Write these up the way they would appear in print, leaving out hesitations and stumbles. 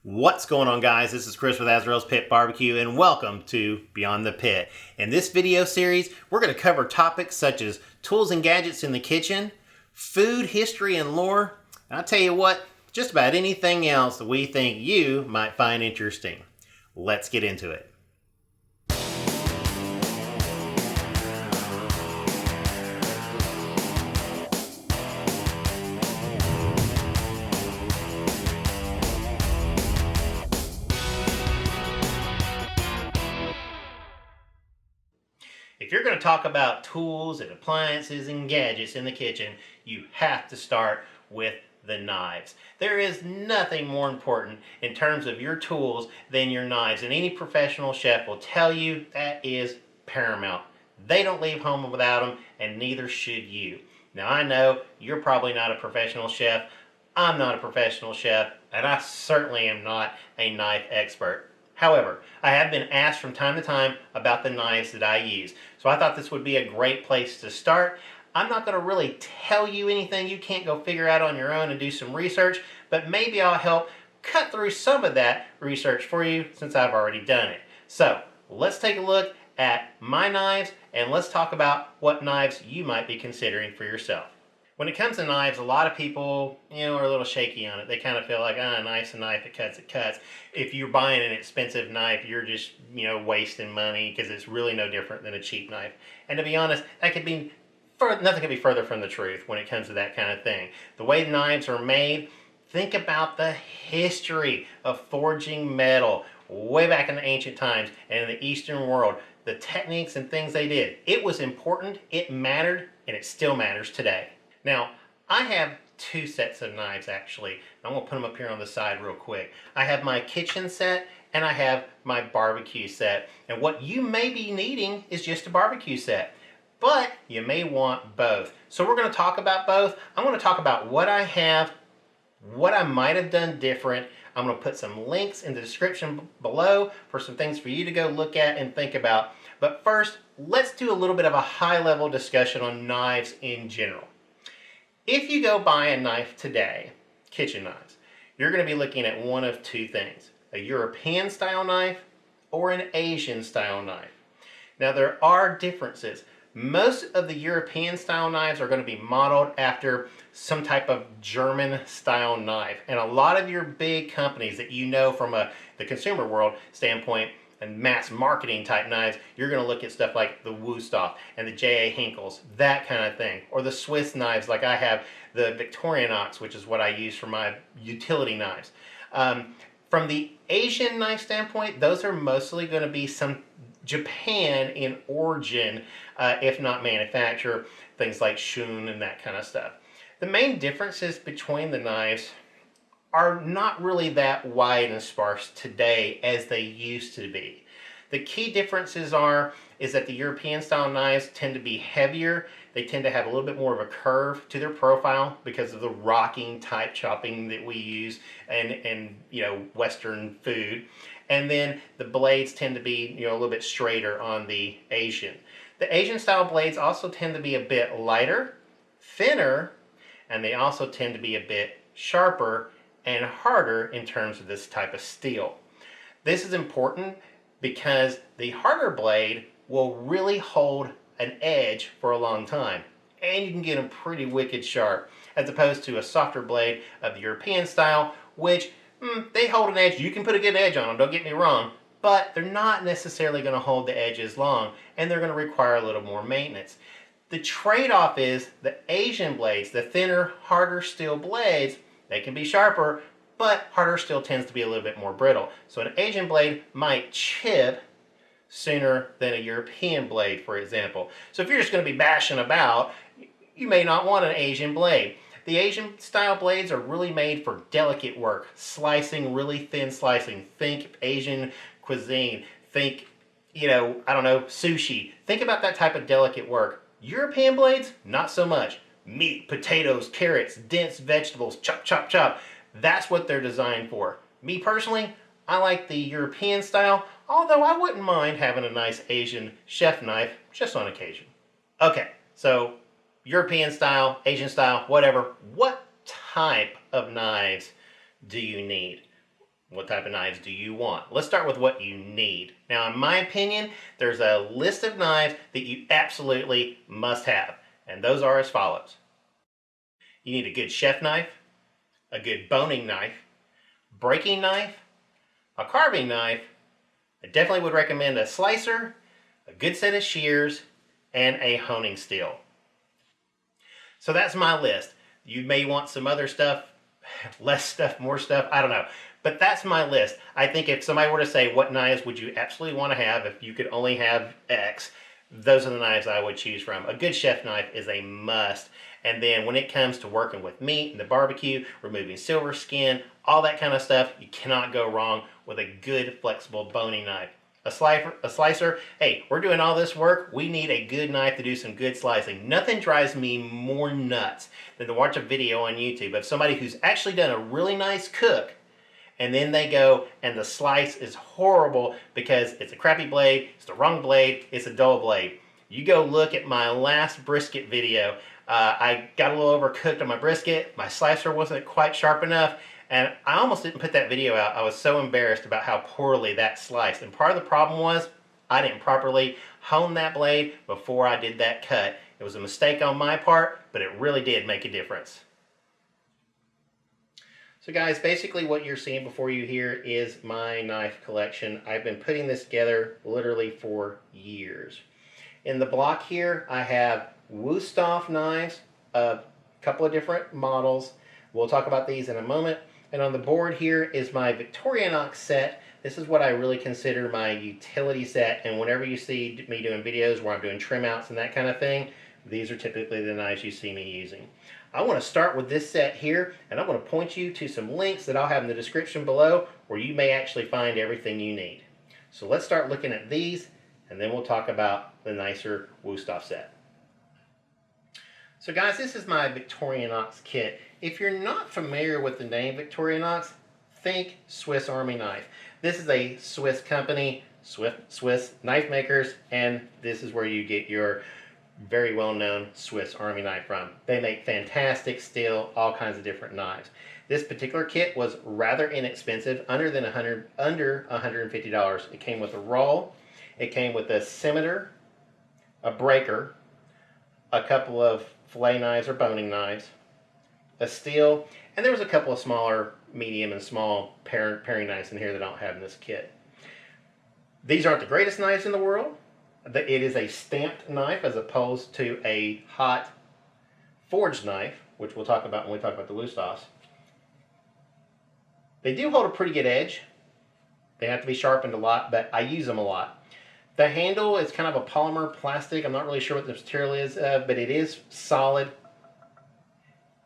What's going on, guys? This is Chris with Azrael's Pit Barbecue, and welcome to Beyond the Pit. In this video series, we're going to cover topics such as tools and gadgets in the kitchen, food history and lore, and I'll tell you what, just about anything else that we think you might find interesting. Let's get into it. If you're going to talk about tools and appliances and gadgets in the kitchen, you have to start with the knives. There is nothing more important in terms of your tools than your knives, and any professional chef will tell you that is paramount. They don't leave home without them, and neither should you. Now, I know you're probably not a professional chef. I'm not a professional chef, and I certainly am not a knife expert. However, I have been asked from time to time about the knives that I use, so I thought this would be a great place to start. I'm not going to really tell you anything you can't go figure out on your own and do some research, but maybe I'll help cut through some of that research for you since I've already done it. So let's take a look at my knives and let's talk about what knives you might be considering for yourself. When it comes to knives, a lot of people, are a little shaky on it. They kind of feel like, a knife's a knife, it cuts, it cuts. If you're buying an expensive knife, you're just, wasting money because it's really no different than a cheap knife. And to be honest, that could be, nothing could be further from the truth when it comes to that kind of thing. The way knives are made, think about the history of forging metal way back in the ancient times and in the Eastern world. The techniques and things they did. It was important, it mattered, and it still matters today. Now, I have two sets of knives actually. I'm going to put them up here on the side real quick. I have my kitchen set and I have my barbecue set. And what you may be needing is just a barbecue set, but you may want both. So we're going to talk about both. I'm going to talk about what I have, what I might have done different. I'm going to put some links in the description below for some things for you to go look at and think about. But first, let's do a little bit of a high-level discussion on knives in general. If you go buy a knife today, kitchen knives, you're going to be looking at one of two things, a European style knife or an Asian style knife. Now there are differences. Most of the European style knives are going to be modeled after some type of German style knife. And a lot of your big companies that you know from the consumer world standpoint and mass marketing type knives, you're going to look at stuff like the Woodstock and the J.A. Hinkles, that kind of thing. Or the Swiss knives, like I have the Victorinox, which is what I use for my utility knives. From the Asian knife standpoint, those are mostly going to be some Japan in origin, if not manufacture, things like Shun and that kind of stuff. The main differences between the knives are not really that wide and sparse today as they used to be. The key differences is that the European style knives tend to be heavier. They tend to have a little bit more of a curve to their profile because of the rocking type chopping that we use and Western food. And then the blades tend to be a little bit straighter on the Asian. The Asian style blades also tend to be a bit lighter, thinner, and they also tend to be a bit sharper and harder in terms of this type of steel. This is important because the harder blade will really hold an edge for a long time, and you can get them pretty wicked sharp, as opposed to a softer blade of the European style, which they hold an edge. You can put a good edge on them, don't get me wrong, but they're not necessarily going to hold the edges long, and they're going to require a little more maintenance. The trade-off is the Asian blades, the thinner, harder steel blades, they can be sharper, but harder steel tends to be a little bit more brittle. So an Asian blade might chip sooner than a European blade, for example. So if you're just going to be bashing about, you may not want an Asian blade. The Asian style blades are really made for delicate work, slicing, really thin slicing. Think Asian cuisine, think, sushi. Think about that type of delicate work. European blades, not so much. Meat, potatoes, carrots, dense vegetables, chop, chop, chop. That's what they're designed for. Me personally, I like the European style, although I wouldn't mind having a nice Asian chef knife just on occasion. Okay, so European style, Asian style, whatever. What type of knives do you need? What type of knives do you want? Let's start with what you need. Now, in my opinion, there's a list of knives that you absolutely must have, and those are as follows. You need a good chef knife, a good boning knife, breaking knife, a carving knife. I definitely would recommend a slicer, a good set of shears, and a honing steel. So that's my list. You may want some other stuff, less stuff, more stuff, I don't know. But that's my list. I think if somebody were to say, what knives would you absolutely want to have if you could only have X, those are the knives I would choose from. A good chef knife is a must. And then when it comes to working with meat and the barbecue, removing silver skin, all that kind of stuff, you cannot go wrong with a good flexible boning knife. A slicer, hey, we're doing all this work, we need a good knife to do some good slicing. Nothing drives me more nuts than to watch a video on YouTube of somebody who's actually done a really nice cook, and then they go and the slice is horrible because it's a crappy blade, it's the wrong blade, it's a dull blade. You go look at my last brisket video. I got a little overcooked on my brisket, my slicer wasn't quite sharp enough, and I almost didn't put that video out. I was so embarrassed about how poorly that sliced. And part of the problem was I didn't properly hone that blade before I did that cut. It was a mistake on my part, but it really did make a difference. So guys, basically what you're seeing before you here is my knife collection. I've been putting this together literally for years. In the block here, I have Woodstock knives, a couple of different models. We'll talk about these in a moment. And on the board here is my Victorinox set. This is what I really consider my utility set. And whenever you see me doing videos where I'm doing trim outs and that kind of thing, these are typically the knives you see me using. I want to start with this set here, and I'm going to point you to some links that I'll have in the description below where you may actually find everything you need. So let's start looking at these, and then we'll talk about the nicer Woodstock set. So guys, this is my Victorinox kit. If you're not familiar with the name Victorinox, think Swiss Army knife. This is a Swiss company, Swiss knife makers, and this is where you get your very well-known Swiss Army knife from. They make fantastic steel, all kinds of different knives. This particular kit was rather inexpensive, under $150. It came with a roll, it came with a scimitar, a breaker, a couple of fillet knives or boning knives, a steel, and there was a couple of smaller, medium and small paring knives in here that I don't have in this kit. These aren't the greatest knives in the world. It is a stamped knife as opposed to a hot forged knife, which we'll talk about when we talk about the Woodstocks. They do hold a pretty good edge. They have to be sharpened a lot, but I use them a lot. The handle is kind of a polymer plastic. I'm not really sure what the material is, but it is solid.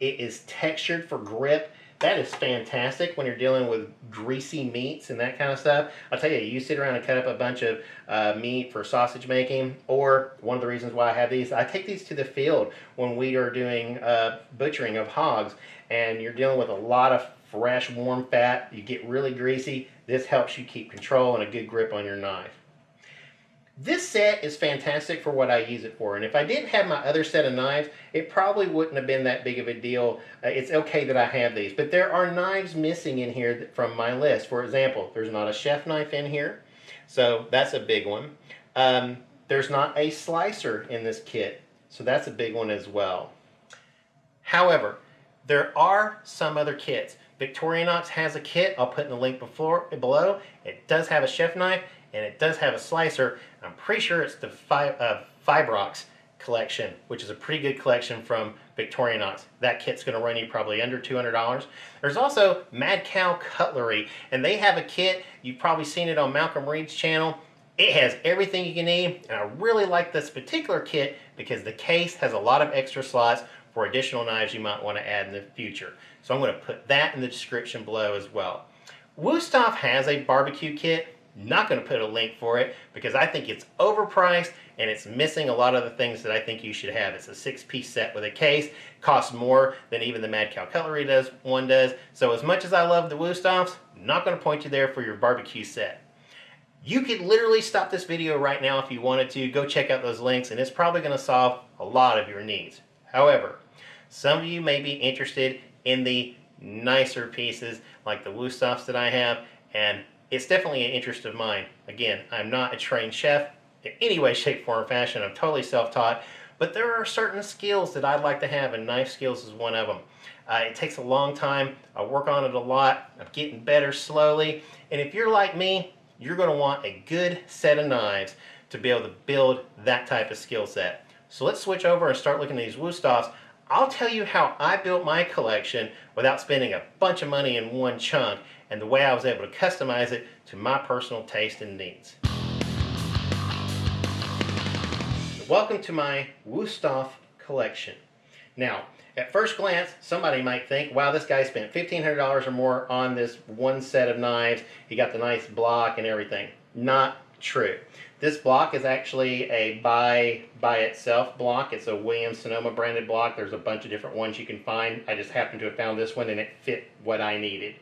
It is textured for grip. That is fantastic when you're dealing with greasy meats and that kind of stuff. I'll tell you, you sit around and cut up a bunch of meat for sausage making, or one of the reasons why I have these, I take these to the field when we are doing butchering of hogs, and you're dealing with a lot of fresh, warm fat. You get really greasy. This helps you keep control and a good grip on your knife. This set is fantastic for what I use it for, and if I didn't have my other set of knives, it probably wouldn't have been that big of a deal. It's okay that I have these, but there are knives missing in here from my list. For example, there's not a chef knife in here, so that's a big one. There's not a slicer in this kit, so that's a big one as well. However, there are some other kits. Victorinox has a kit, I'll put in the link below. It does have a chef knife, and it does have a slicer. I'm pretty sure it's the Fibrox collection, which is a pretty good collection from Victorinox. That kit's going to run you probably under $200. There's also Cow Cutlery, and they have a kit. You've probably seen it on Malcolm Reed's channel. It has everything you can need, and I really like this particular kit because the case has a lot of extra slots for additional knives you might want to add in the future. So I'm going to put that in the description below as well. Woodstock has a barbecue kit. Not going to put a link for it because I think it's overpriced and it's missing a lot of the things that I think you should have. It's a 6-piece set with a case, costs more than even the Cow Cutlery does. So as much as I love the Woodstocks, I'm not going to point you there for your barbecue set. You could literally stop this video right now if you wanted to. Go check out those links, and it's probably going to solve a lot of your needs. However, some of you may be interested in the nicer pieces like the Woostofs that I have, and it's definitely an interest of mine. Again, I'm not a trained chef in any way, shape, form, or fashion. I'm totally self-taught, but there are certain skills that I'd like to have, and knife skills is one of them. It takes a long time. I work on it a lot. I'm getting better slowly, and if you're like me, you're going to want a good set of knives to be able to build that type of skill set. So let's switch over and start looking at these Woostofs. I'll tell you how I built my collection without spending a bunch of money in one chunk, and the way I was able to customize it to my personal taste and needs. Welcome to my Woostof collection. Now, at first glance, somebody might think, wow, this guy spent $1,500 or more on this one set of knives. He got the nice block and everything. Not true. This block is actually a by itself block. It's a Williams-Sonoma branded block. There's a bunch of different ones you can find. I just happened to have found this one and it fit what I needed.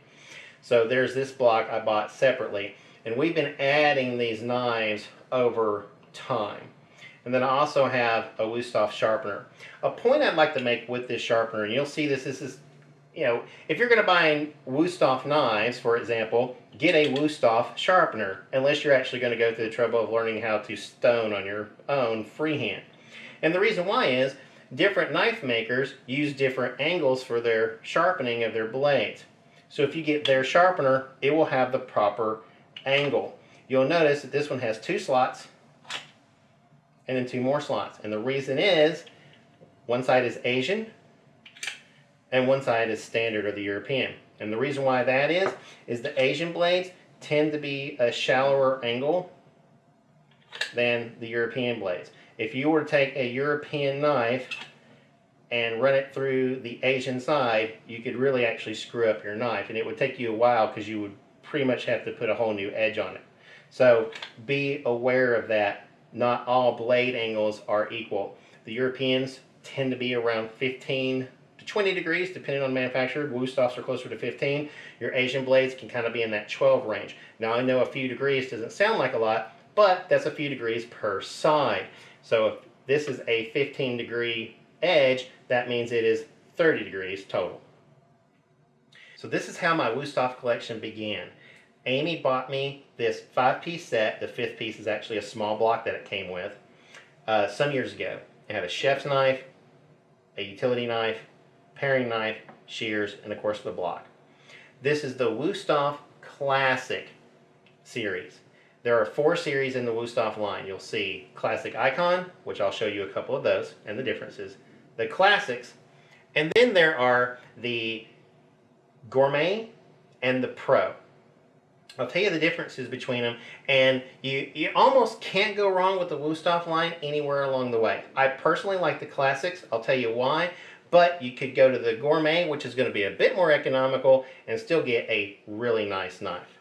So there's this block I bought separately. And we've been adding these knives over time. And then I also have a Woostof sharpener. A point I'd like to make with this sharpener, and you'll see this is, you know, if you're going to buy Woostof knives, for example, get a Woostof sharpener, unless you're actually going to go through the trouble of learning how to stone on your own freehand. And the reason why is, different knife makers use different angles for their sharpening of their blades. So if you get their sharpener, it will have the proper angle. You'll notice that this one has 2 slots, and then 2 more slots. And the reason is, one side is Asian, and one side is standard or the European. And the reason why that is the Asian blades tend to be a shallower angle than the European blades. If you were to take a European knife and run it through the Asian side, you could really actually screw up your knife, and it would take you a while because you would pretty much have to put a whole new edge on it. So be aware of that. Not all blade angles are equal. The Europeans tend to be around 15 to 20 degrees, depending on manufacturer. Woostofs are closer to 15. Your Asian blades can kind of be in that 12 range. Now I know a few degrees doesn't sound like a lot, but that's a few degrees per side. So if this is a 15 degree edge, that means it is 30 degrees total. So this is how my Woostof collection began. Amy bought me this 5-piece set. The 5th piece is actually a small block that it came with some years ago. It had a chef's knife, a utility knife, paring knife, shears, and of course the block. This is the Woostof Classic series. There are 4 series in the Woostof line. You'll see Classic Ikon, which I'll show you a couple of those and the differences. The Classics, and then there are the Gourmet and the Pro. I'll tell you the differences between them, and you almost can't go wrong with the Woostof line anywhere along the way. I personally like the Classics. I'll tell you why, but you could go to the Gourmet, which is going to be a bit more economical, and still get a really nice knife.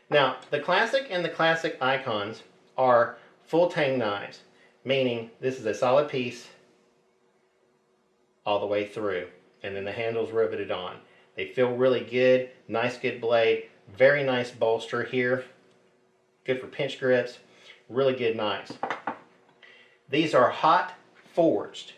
Now, the Classic and the Classic Ikons are Full-Tang knives, meaning this is a solid piece all the way through, and then the handle's riveted on. They feel really good, nice good blade. Very nice bolster here. Good for pinch grips. Really good knives. These are hot forged.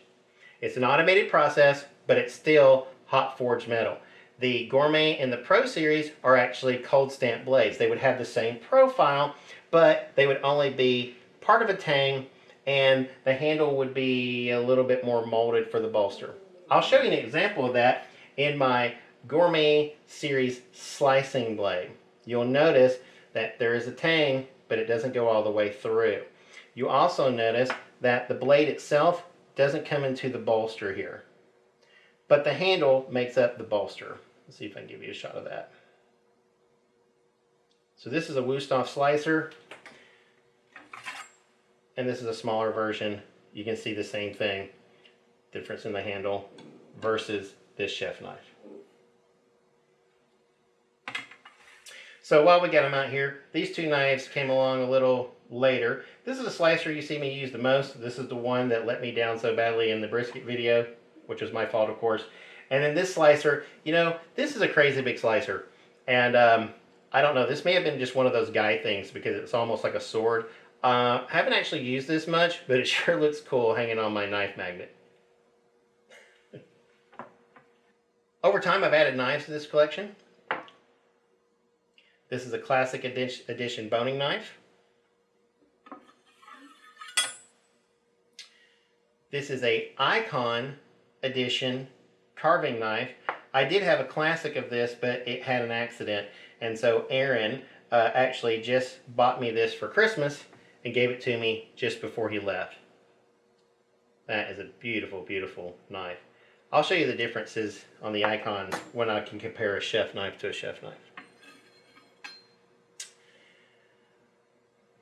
It's an automated process, but it's still hot forged metal. The Gourmet and the Pro series are actually cold stamped blades. They would have the same profile, but they would only be part of a tang, and the handle would be a little bit more molded for the bolster. I'll show you an example of that in my Gourmet series slicing blade. You'll notice that there is a tang, but it doesn't go all the way through. You also notice that the blade itself doesn't come into the bolster here, but the handle makes up the bolster. Let's see if I can give you a shot of that. So this is a Woostof slicer, and this is a smaller version. You can see the same thing, difference in the handle versus this chef knife. So while we got them out here, these 2 knives came along a little later. This is a slicer you see me use the most. This is the one that let me down so badly in the brisket video, which was my fault, of course. And then this slicer, you know, this is a crazy big slicer. And I don't know, this may have been just one of those guy things because it's almost like a sword. I haven't actually used this much, but it sure looks cool hanging on my knife magnet. Over time, I've added knives to this collection. This is a classic edition boning knife. This is a Ikon edition carving knife. I did have a classic of this, but it had an accident. And so Aaron actually just bought me this for Christmas and gave it to me just before he left. That is a beautiful, beautiful knife. I'll show you the differences on the Ikons when I can compare a chef knife to a chef knife.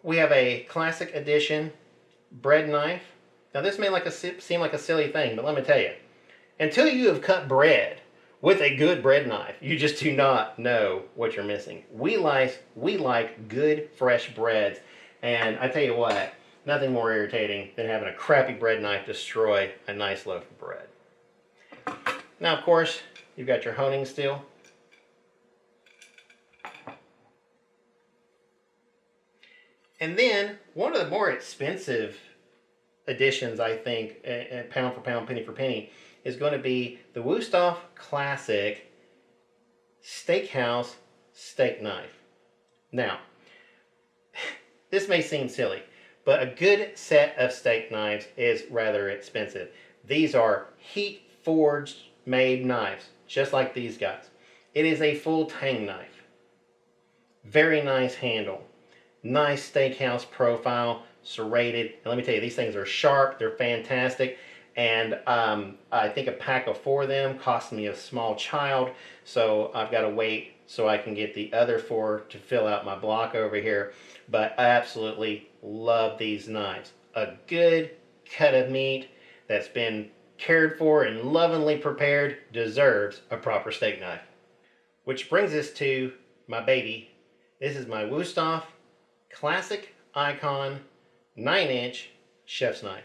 We have a classic edition bread knife. Now this may seem like a silly thing, but let me tell you, until you have cut bread with a good bread knife, you just do not know what you're missing. We like good fresh breads, and I tell you what, nothing more irritating than having a crappy bread knife destroy a nice loaf of bread. Now of course, you've got your honing steel. And then, one of the more expensive additions, I think, pound for pound, penny for penny, is going to be the Woodstock Classic Steakhouse steak knife. Now, this may seem silly, but a good set of steak knives is rather expensive. These are heat forged made knives, just like these guys. It is a Full-Tang knife. Very nice handle. Nice steakhouse profile, serrated. And let me tell you, these things are sharp, they're fantastic. And I think a pack of 4 of them cost me a small child, so I've got to wait so I can get the other 4 to fill out my block over here. But I absolutely love these knives. A good cut of meat that's been cared for and lovingly prepared deserves a proper steak knife. Which brings us to my baby. This is my Woodstock Classic Ikon 9-inch chef's knife.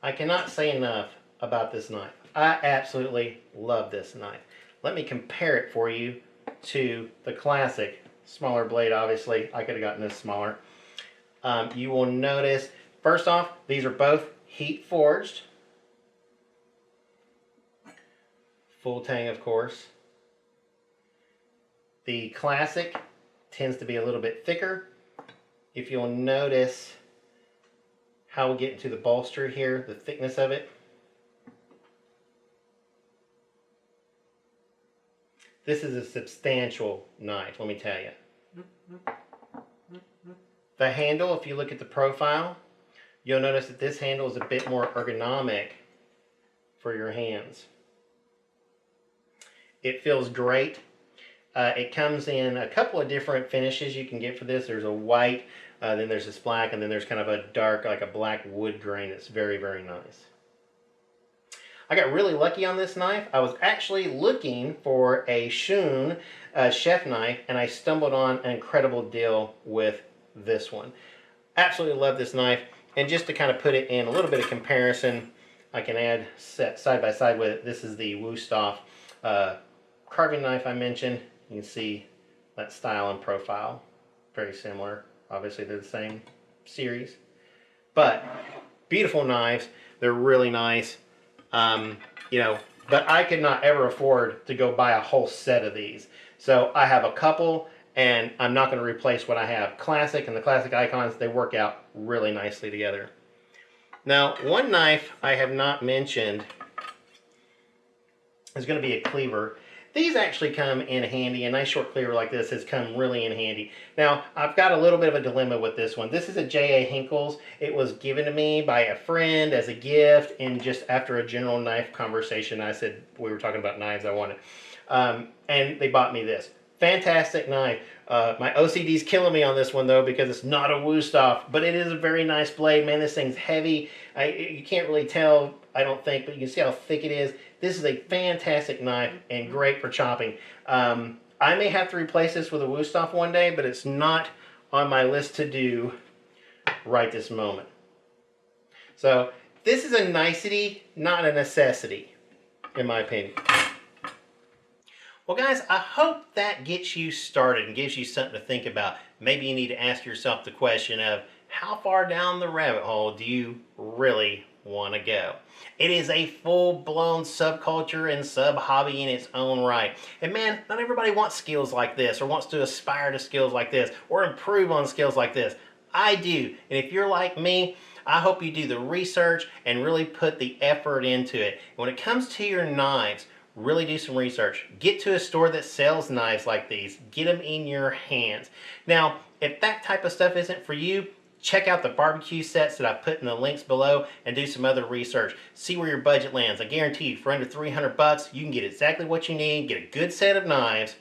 I cannot say enough about this knife. I absolutely love this knife. Let me compare it for you to the classic. Smaller blade, obviously. I could have gotten this smaller. You will notice, first off, these are both heat forged. Full-Tang, of course. The classic tends to be a little bit thicker. If you'll notice how we'll get into the bolster here, the thickness of it. This is a substantial knife, let me tell you. The handle, if you look at the profile, you'll notice that this handle is a bit more ergonomic for your hands. It feels great. It comes in a couple of different finishes you can get for this. There's a white, then there's this black, and then there's kind of a dark, like a black wood grain. It's very, very nice. I got really lucky on this knife. I was actually looking for a Shun chef knife, and I stumbled on an incredible deal with this one. Absolutely love this knife. And just to kind of put it in a little bit of comparison, I can add side by side with it. This is the Woodstock carving knife I mentioned. You can see that style and profile. Very similar. Obviously they're the same series. But beautiful knives. They're really nice. But I could not ever afford to go buy a whole set of these. So I have a couple, and I'm not going to replace what I have. Classic and the classic Ikons, they work out really nicely together. Now, one knife I have not mentioned is going to be a cleaver. These actually come in handy. A nice short cleaver like this has come really in handy. Now, I've got a little bit of a dilemma with this one. This is a J.A. Hinkle's. It was given to me by a friend as a gift, and just after a general knife conversation, I said, we were talking about knives I wanted. And they bought me this. Fantastic knife. My OCD's killing me on this one, though, because it's not a Woodstock, but it is a very nice blade. Man, this thing's heavy. You can't really tell, I don't think, but you can see how thick it is. This is a fantastic knife and great for chopping. I may have to replace this with a Woodstock one day, but it's not on my list to do right this moment. So this is a nicety, not a necessity, in my opinion. Well, guys, I hope that gets you started and gives you something to think about. Maybe you need to ask yourself the question of, how far down the rabbit hole do you really want to go. It is a full-blown subculture and sub-hobby in its own right. And man, not everybody wants skills like this or wants to aspire to skills like this or improve on skills like this. I do. And if you're like me, I hope you do the research and really put the effort into it. When it comes to your knives, really do some research. Get to a store that sells knives like these. Get them in your hands. Now, if that type of stuff isn't for you, check out the barbecue sets that I put in the links below and do some other research. See where your budget lands. I guarantee you, for under 300 bucks, you can get exactly what you need, get a good set of knives,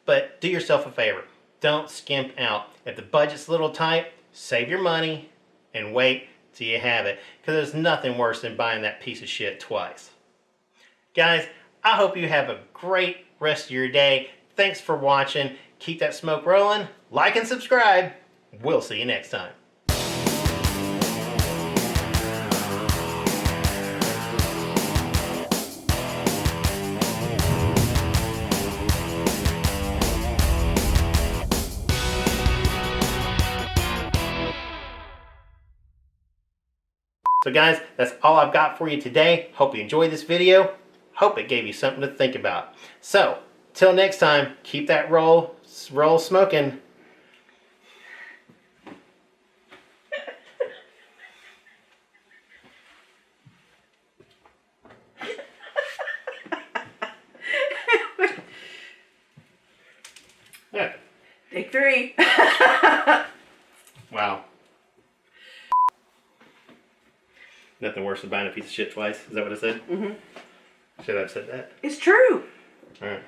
but do yourself a favor. Don't skimp out. If the budget's a little tight, save your money and wait till you have it, because there's nothing worse than buying that piece of shit twice. Guys, I hope you have a great rest of your day. Thanks for watching. Keep that smoke rolling. Like and subscribe. We'll see you next time. So guys, that's all I've got for you today. Hope you enjoyed this video. Hope it gave you something to think about. So, till next time, keep that roll smoking. Yeah. Take 3. Wow. Nothing worse than buying a piece of shit twice. Is that what I said? Mm-hmm. Should I have said that? It's true. All right.